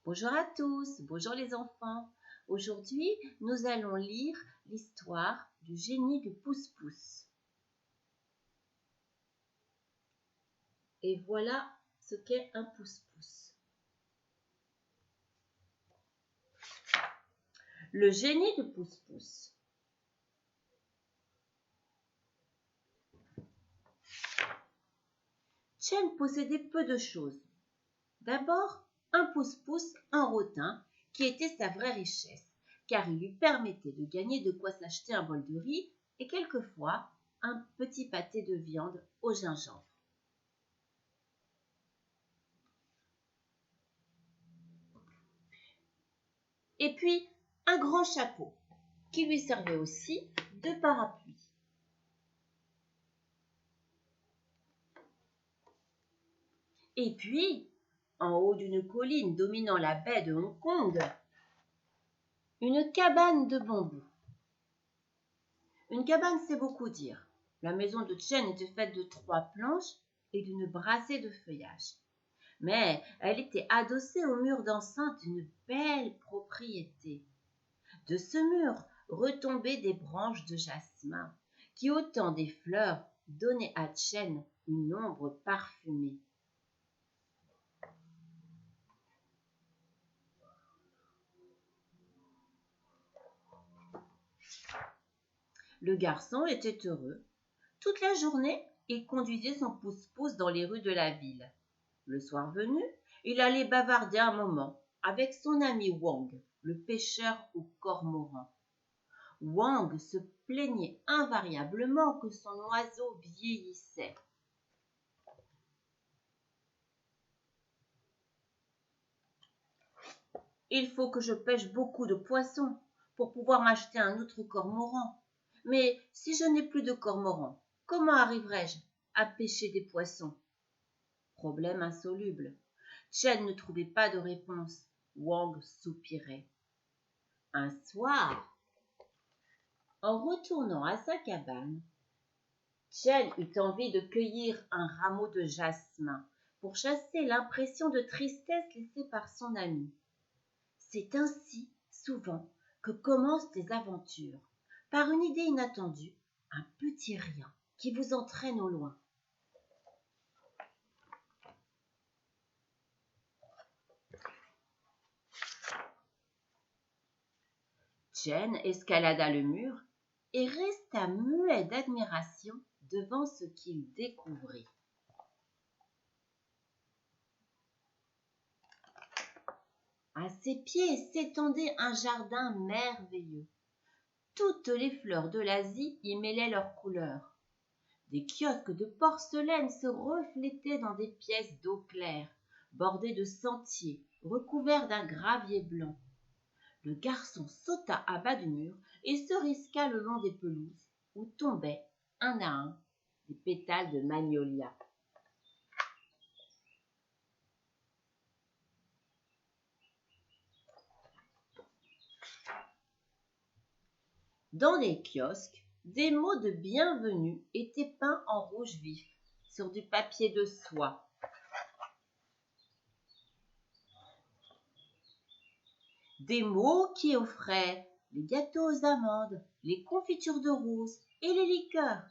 Bonjour à tous, bonjour les enfants. Aujourd'hui, nous allons lire l'histoire du génie de Pousse-Pousse. Et voilà ce qu'est un Pousse-Pousse. Le génie de Pousse-Pousse. Chen possédait peu de choses. D'abord, un pousse-pousse en rotin qui était sa vraie richesse, car il lui permettait de gagner de quoi s'acheter un bol de riz et quelquefois un petit pâté de viande au gingembre. Et puis, un grand chapeau qui lui servait aussi de parapluie. Et puis, en haut d'une colline dominant la baie de Hong Kong, une cabane de bambou. Une cabane, c'est beaucoup dire. La maison de Chen était faite de 3 planches et d'une brassée de feuillage. Mais elle était adossée au mur d'enceinte d'une belle propriété. De ce mur retombaient des branches de jasmin qui, au temps des fleurs, donnaient à Chen une ombre parfumée. Le garçon était heureux. Toute la journée, il conduisait son pousse-pousse dans les rues de la ville. Le soir venu, il allait bavarder un moment avec son ami Wang, le pêcheur au cormoran. Wang se plaignait invariablement que son oiseau vieillissait. Il faut que je pêche beaucoup de poissons pour pouvoir m'acheter un autre cormoran. Mais si je n'ai plus de cormoran, comment arriverai-je à pêcher des poissons? Problème insoluble. Chen ne trouvait pas de réponse. Wang soupirait. Un soir, en retournant à sa cabane, Chen eut envie de cueillir un rameau de jasmin pour chasser l'impression de tristesse laissée par son ami. C'est ainsi, souvent, que commencent des aventures, par une idée inattendue, un petit rien qui vous entraîne au loin. Chen escalada le mur et resta muet d'admiration devant ce qu'il découvrit. À ses pieds s'étendait un jardin merveilleux. Toutes les fleurs de l'Asie y mêlaient leurs couleurs. Des kiosques de porcelaine se reflétaient dans des pièces d'eau claire, bordées de sentiers, recouverts d'un gravier blanc. Le garçon sauta à bas du mur et se risqua le long des pelouses où tombaient, un à un, des pétales de magnolia. Dans les kiosques, des mots de bienvenue étaient peints en rouge vif sur du papier de soie. Des mots qui offraient les gâteaux aux amandes, les confitures de roses et les liqueurs,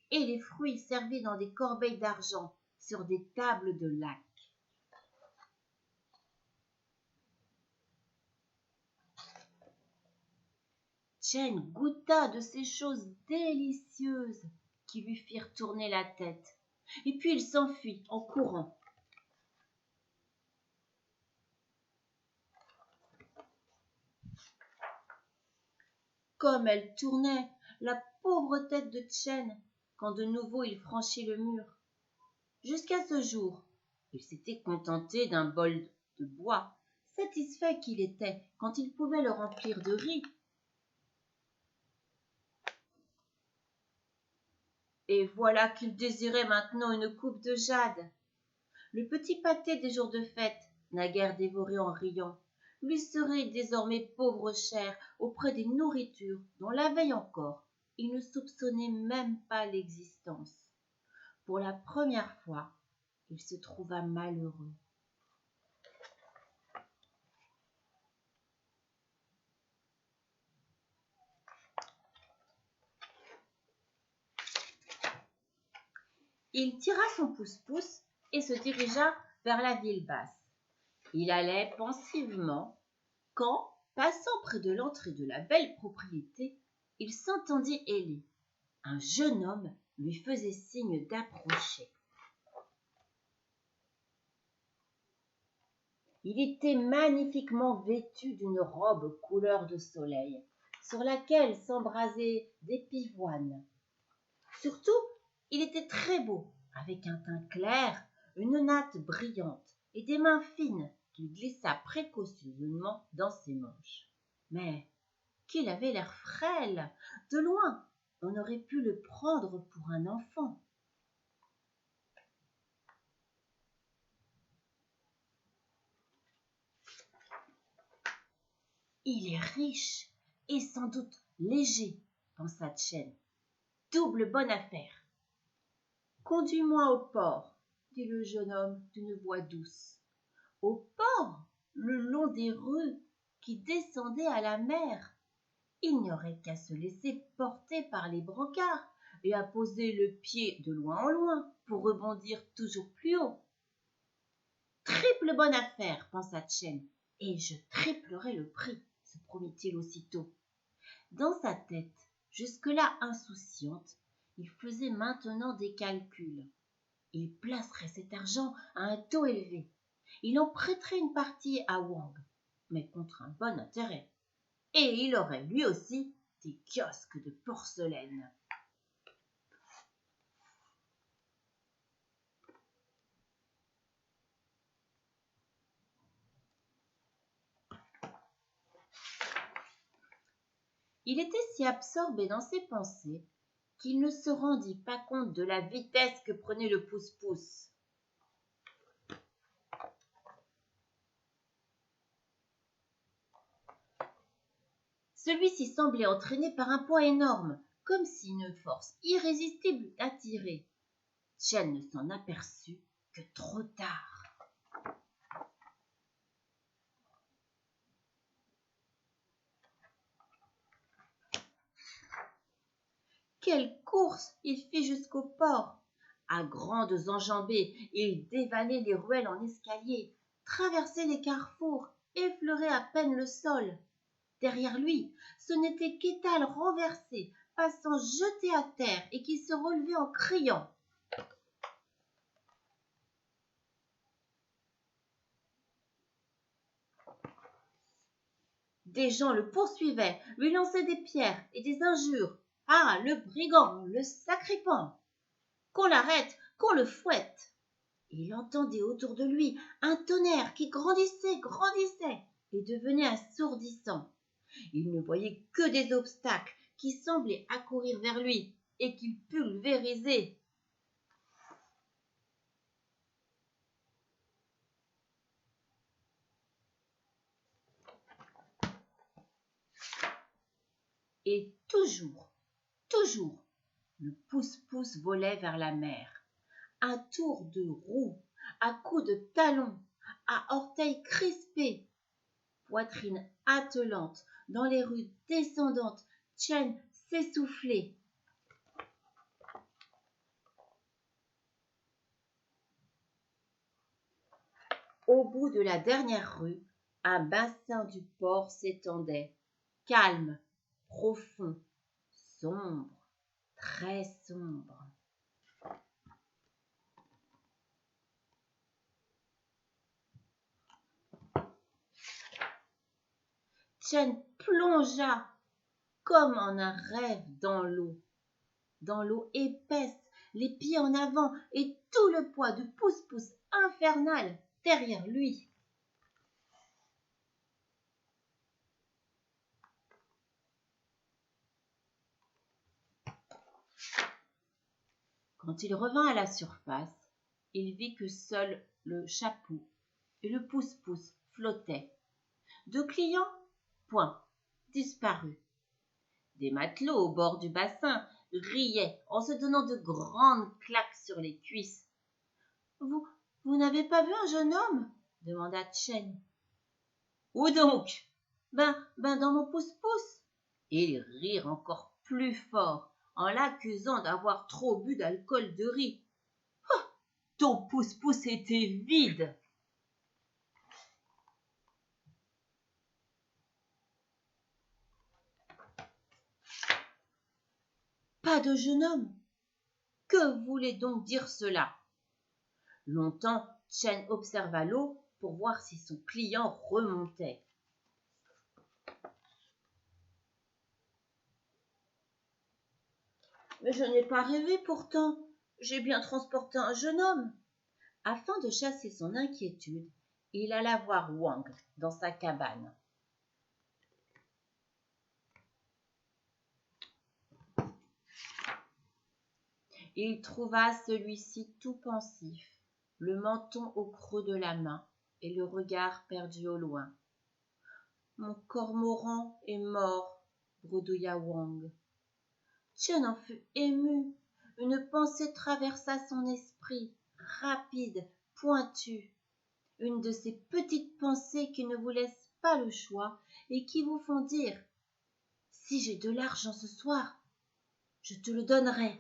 et les fruits servis dans des corbeilles d'argent sur des tables de laque. Chen goûta de ces choses délicieuses qui lui firent tourner la tête, et puis il s'enfuit en courant. Comme elle tournait, la pauvre tête de Chen, quand de nouveau il franchit le mur. Jusqu'à ce jour, il s'était contenté d'un bol de bois, satisfait qu'il était quand il pouvait le remplir de riz. Et voilà qu'il désirait maintenant une coupe de jade. Le petit pâté des jours de fête, naguère dévoré en riant, lui serait désormais pauvre cher auprès des nourritures dont la veille encore il ne soupçonnait même pas l'existence. Pour la première fois, il se trouva malheureux. Il tira son pouce-pouce et se dirigea vers la ville basse. Il allait pensivement quand, passant près de l'entrée de la belle propriété, il s'entendit héler. Un jeune homme lui faisait signe d'approcher. Il était magnifiquement vêtu d'une robe couleur de soleil, sur laquelle s'embrasaient des pivoines. Surtout, il était très beau, avec un teint clair, une natte brillante et des mains fines qu'il glissa précautionneusement dans ses manches. Mais qu'il avait l'air frêle. De loin, on aurait pu le prendre pour un enfant. Il est riche et sans doute léger, pensa Chen. Double bonne affaire. Conduis-moi au port, dit le jeune homme d'une voix douce. Au port, le long des rues qui descendaient à la mer. Il n'y aurait qu'à se laisser porter par les brancards et à poser le pied de loin en loin pour rebondir toujours plus haut. Triple bonne affaire, pensa Chen, et je triplerai le prix, se promit-il aussitôt. Dans sa tête, jusque-là insouciante, il faisait maintenant des calculs. Il placerait cet argent à un taux élevé. Il en prêterait une partie à Wang, mais contre un bon intérêt. Et il aurait lui aussi des kiosques de porcelaine. Il était si absorbé dans ses pensées qu'il ne se rendit pas compte de la vitesse que prenait le pouce-pouce. Celui-ci semblait entraîné par un poids énorme, comme si une force irrésistible l'attirait. Chen ne s'en aperçut que trop tard. Quelle course il fit jusqu'au port! À grandes enjambées, il dévalait les ruelles en escalier, traversait les carrefours, effleurait à peine le sol. Derrière lui, ce n'était qu'Étal renversé, passant jeté à terre et qui se relevait en criant. Des gens le poursuivaient, lui lançaient des pierres et des injures. Ah, le brigand, le sacripant! Qu'on l'arrête, qu'on le fouette! Il entendait autour de lui un tonnerre qui grandissait et devenait assourdissant. Il ne voyait que des obstacles qui semblaient accourir vers lui et qu'il pulvérisait. Et toujours, le pouce-pouce volait vers la mer. Un tour de roue, à coups de talons, à orteils crispés, poitrine attelante, dans les rues descendantes, Chen s'essoufflait. Au bout de la dernière rue, un bassin du port s'étendait, calme, profond, sombre, très sombre. Chen plongea comme en un rêve dans l'eau épaisse, les pieds en avant et tout le poids du pouce-pouce infernal derrière lui. Quand il revint à la surface, il vit que seul le chapeau et le pouce-pouce flottaient. De clients, point, disparus. Des matelots au bord du bassin riaient en se donnant de grandes claques sur les cuisses. Vous n'avez pas vu un jeune homme demanda Chen. Où donc? Dans mon pouce-pouce. Et ils rirent encore plus fort en l'accusant d'avoir trop bu d'alcool de riz. ton pouce-pouce était vide. Pas de jeune homme. Que voulait donc dire cela? Longtemps, Chen observa l'eau pour voir si son client remontait. Mais je n'ai pas rêvé pourtant. J'ai bien transporté un jeune homme. Afin de chasser son inquiétude, il alla voir Wang dans sa cabane. Il trouva celui-ci tout pensif, le menton au creux de la main et le regard perdu au loin. « Mon cormoran est mort, » bredouilla Wang. Chen en fut ému. Une pensée traversa son esprit, rapide, pointue. Une de ces petites pensées qui ne vous laissent pas le choix et qui vous font dire « Si j'ai de l'argent ce soir, je te le donnerai. »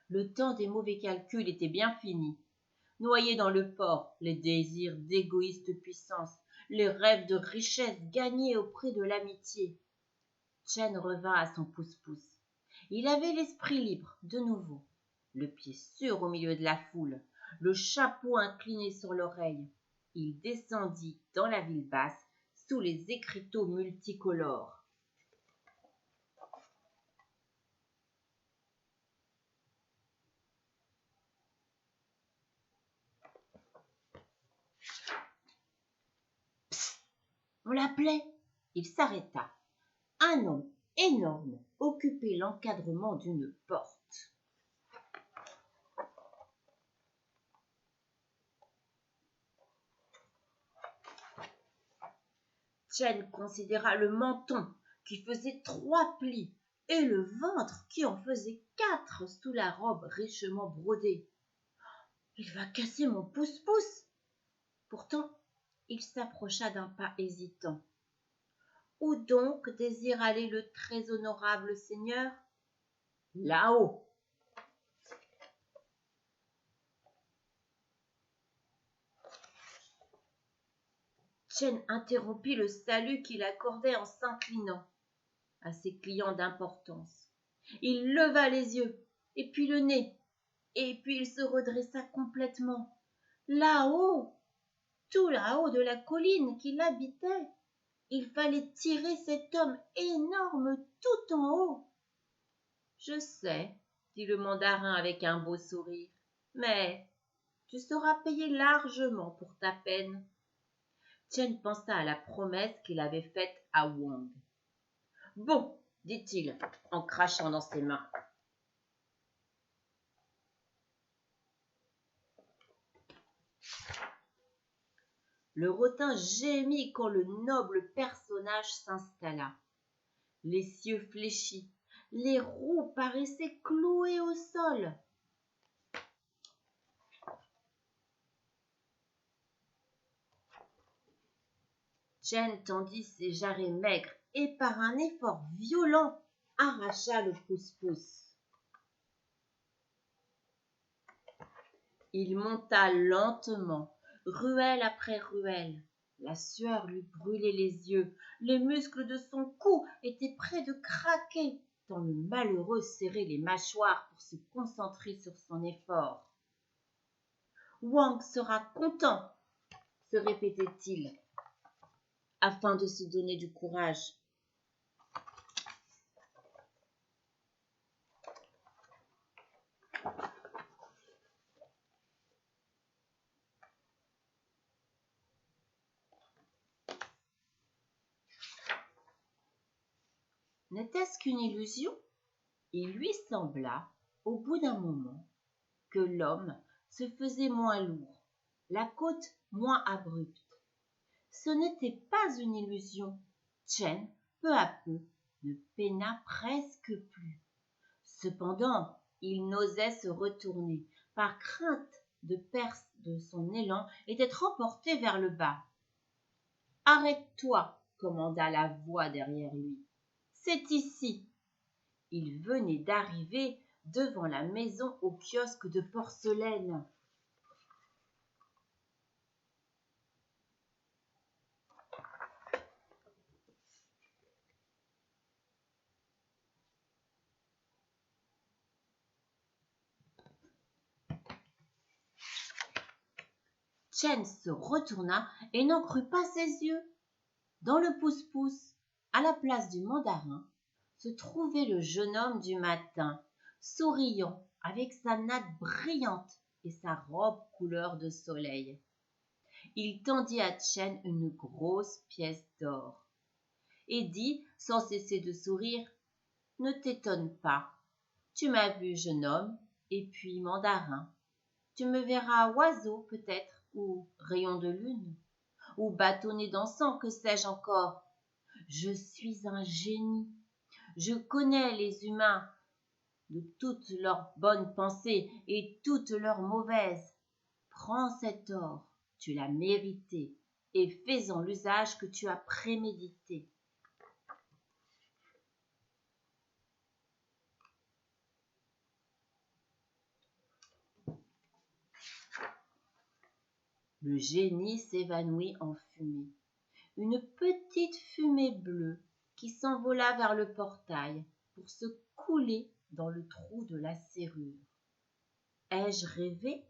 Le temps des mauvais calculs était bien fini. Noyés dans le porc, les désirs d'égoïste puissance, les rêves de richesse gagnés au prix de l'amitié. Chen revint à son pouce-pouce. Il avait l'esprit libre, de nouveau, le pied sûr au milieu de la foule, le chapeau incliné sur l'oreille. Il descendit dans la ville basse, sous les écriteaux multicolores. On l'appelait. Il s'arrêta. Un homme énorme occupait l'encadrement d'une porte. Chen considéra le menton qui faisait 3 plis et le ventre qui en faisait 4 sous la robe richement brodée. Il va casser mon pouce-pouce. Pourtant, il s'approcha d'un pas hésitant. Où donc désire aller le très honorable seigneur? Là-haut. Chen interrompit le salut qu'il accordait en s'inclinant à ses clients d'importance. Il leva les yeux, et puis le nez, et puis il se redressa complètement. Là-haut, tout là-haut de la colline qu'il habitait, il fallait tirer cet homme énorme tout en haut. Je sais, dit le mandarin avec un beau sourire, mais tu seras payé largement pour ta peine. Chen pensa à la promesse qu'il avait faite à Wang. Bon, dit-il en crachant dans ses mains. Le rotin gémit quand le noble personnage s'installa. Les cieux fléchis, les roues paraissaient clouées au sol. Chen tendit ses jarrets maigres et par un effort violent arracha le pouce-pouce. Il monta lentement, ruelle après ruelle. La sueur lui brûlait les yeux, les muscles de son cou étaient près de craquer, tant le malheureux serrait les mâchoires pour se concentrer sur son effort. Wang sera content, se répétait-il, afin de se donner du courage. N'était-ce qu'une illusion? Il lui sembla, au bout d'un moment, que l'homme se faisait moins lourd, la côte moins abrupte. Ce n'était pas une illusion. Chen, peu à peu, ne peina presque plus. Cependant, il n'osait se retourner, par crainte de perdre son élan et d'être emporté vers le bas. Arrête-toi, commanda la voix derrière lui. C'est ici. Il venait d'arriver devant la maison au kiosque de porcelaine. Chen se retourna et n'en crut pas ses yeux. Dans le pousse-pousse, à la place du mandarin, se trouvait le jeune homme du matin, souriant, avec sa natte brillante et sa robe couleur de soleil. Il tendit à Chen une grosse pièce d'or et dit, sans cesser de sourire, « Ne t'étonne pas, tu m'as vu jeune homme et puis mandarin. Tu me verras oiseau peut-être, ou rayon de lune, ou bâtonnet d'encens, que sais-je encore. Je suis un génie. Je connais les humains de toutes leurs bonnes pensées et toutes leurs mauvaises. Prends cet or, tu l'as mérité, et fais-en l'usage que tu as prémédité. » Le génie s'évanouit en fumée. Une petite fumée bleue qui s'envola vers le portail pour se couler dans le trou de la serrure. « Ai-je rêvé ?»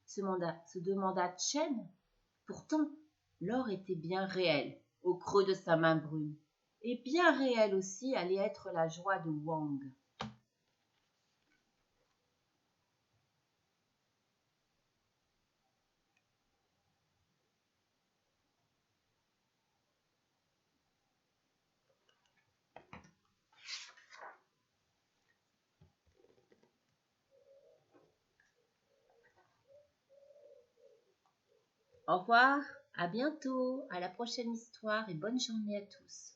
se demanda Chen. Pourtant, l'or était bien réel au creux de sa main brune, et bien réel aussi allait être la joie de Wang. Au revoir, à bientôt, à la prochaine histoire et bonne journée à tous.